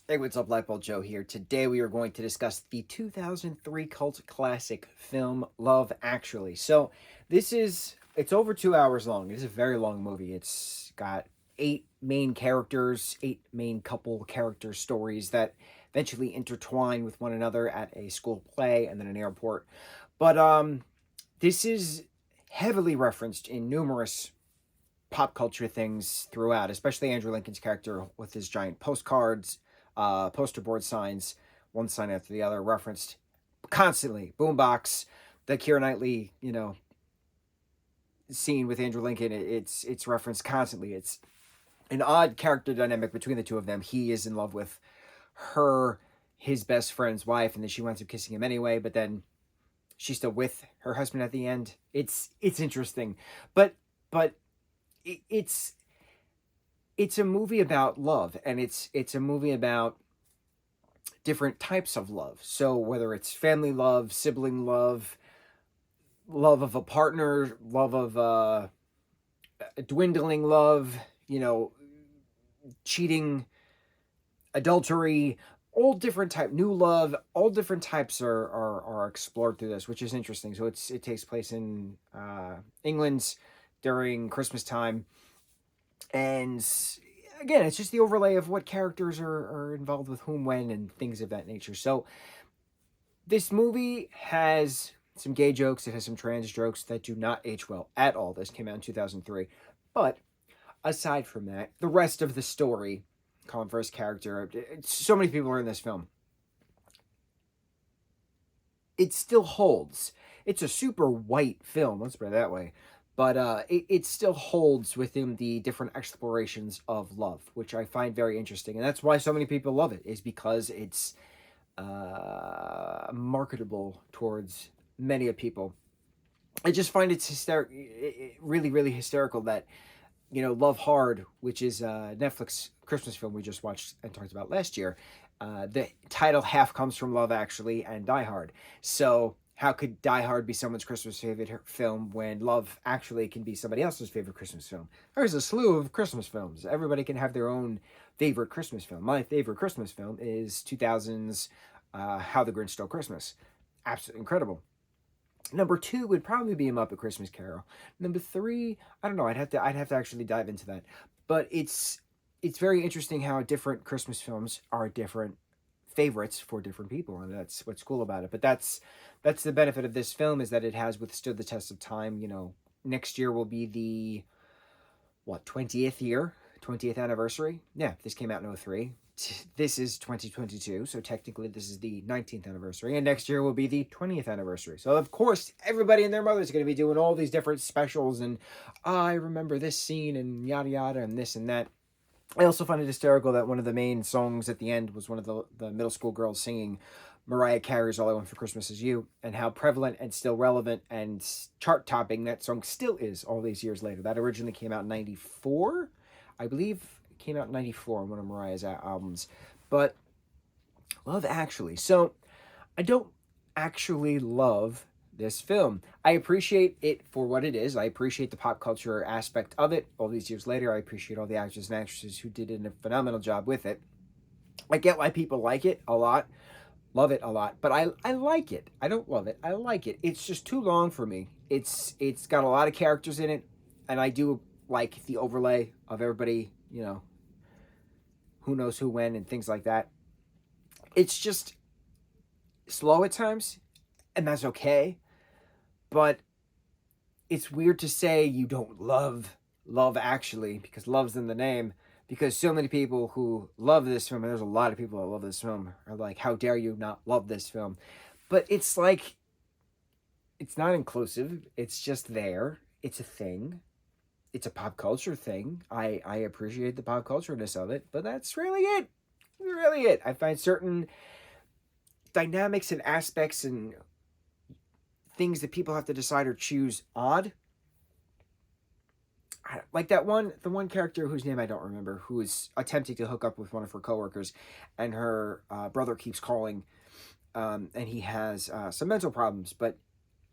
Hey, what's up, lightboltjoe here. Today we are going to discuss the 2003 cult classic film Love Actually. It's over 2 hours long. It is a very long movie. It's got eight main characters, eight main couple character stories that eventually intertwine with one another at a school play and then an airport. But this is heavily referenced in numerous pop culture things throughout, especially Andrew Lincoln's character with his giant postcards, poster board signs, one sign after the other, referenced constantly. Boombox, the Keira Knightley, scene with Andrew Lincoln, it's referenced constantly. It's an odd character dynamic between the two of them. He is in love with her, his best friend's wife, and then she winds up kissing him anyway, but then she's still with her husband at the end. It's interesting. But it's it's a movie about love, and it's a movie about different types of love. So whether it's family love, sibling love, love of a partner, love of a dwindling love, cheating, adultery, all different type, new love, all different types are explored through this, which is interesting. So it takes place in England during Christmas time, and again, it's just the overlay of what characters are involved with whom, when, and things of that nature. So this movie has some gay jokes. It has some trans jokes that do not age well at all. This came out in 2003. But aside from that, the rest of the story, Colin Firth's character, so many people are in this film. It still holds. It's a super white film, let's put it that way. But it still holds within the different explorations of love, which I find very interesting. And that's why so many people love it, is because it's marketable towards many of people. I just find it's really, really hysterical that, Love Hard, which is a Netflix Christmas film we just watched and talked about last year, the title half comes from Love Actually and Die Hard. So how could Die Hard be someone's Christmas favorite film when Love Actually can be somebody else's favorite Christmas film? There's a slew of Christmas films. Everybody can have their own favorite Christmas film. My favorite Christmas film is 2000's How the Grinch Stole Christmas. Absolutely incredible. Number two would probably be A Muppet Christmas Carol. Number three, I don't know. I'd have to actually dive into that. But it's very interesting how different Christmas films are different favorites for different people, and that's what's cool about it. But that's the benefit of this film, is that it has withstood the test of time. Next year will be the 20th anniversary. Yeah, this came out in 03. This is 2022, so technically this is the 19th anniversary, and next year will be the 20th anniversary. So of course everybody and their mother is going to be doing all these different specials, and I remember this scene and yada yada and this and that. I also find it hysterical that one of the main songs at the end was one of the middle school girls singing Mariah Carey's All I Want for Christmas Is You, and how prevalent and still relevant and chart topping that song still is all these years later. That originally came out in 94, I believe. It came out in 94 on one of Mariah's albums. But Love Actually. So I don't actually love this film. I appreciate it for what it is. I appreciate the pop culture aspect of it. All these years later, I appreciate all the actors and actresses who did a phenomenal job with it. I get why people like it a lot, love it a lot, but I like it. I don't love it. I like it. It's just too long for me. It's got a lot of characters in it, and I do like the overlay of everybody, who knows who, when, and things like that. It's just slow at times, and that's okay. But it's weird to say you don't love Actually, because love's in the name, because so many people who love this film, and there's a lot of people that love this film, are like, how dare you not love this film? But it's like, it's not inclusive. It's just there. It's a thing. It's a pop culture thing. I appreciate the pop cultureness of it, but that's really it. Really it. I find certain dynamics and aspects and things that people have to decide or choose odd. Like the one character whose name I don't remember, who is attempting to hook up with one of her coworkers, and her brother keeps calling, and he has some mental problems. But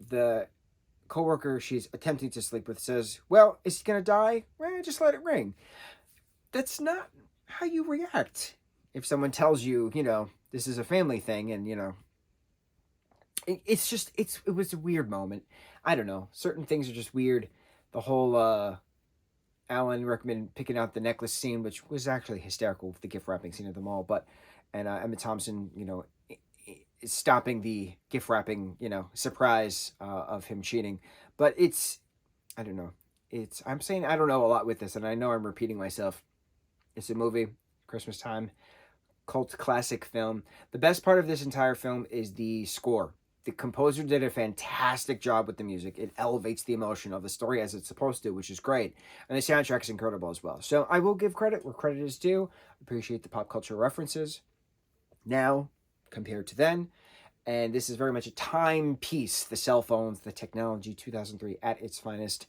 the coworker she's attempting to sleep with says, "Well, is he gonna die? Well, just let it ring." That's not how you react. if someone tells you, this is a family thing, and it was a weird moment. I don't know. Certain things are just weird. The whole Alan Rickman picking out the necklace scene, which was actually hysterical with the gift wrapping scene at the mall, and Emma Thompson, stopping the gift wrapping, surprise of him cheating. But I don't know. I'm saying I don't know a lot with this, and I know I'm repeating myself. It's a movie, Christmas time, cult classic film. The best part of this entire film is the score. The composer did a fantastic job with the music. It elevates the emotion of the story as it's supposed to, which is great. And the soundtrack is incredible as well. So I will give credit where credit is due. Appreciate the pop culture references now compared to then. And this is very much a timepiece. The cell phones, the technology, 2003 at its finest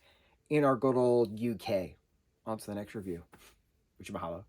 in our good old UK. On to the next review. Mucho mahalo.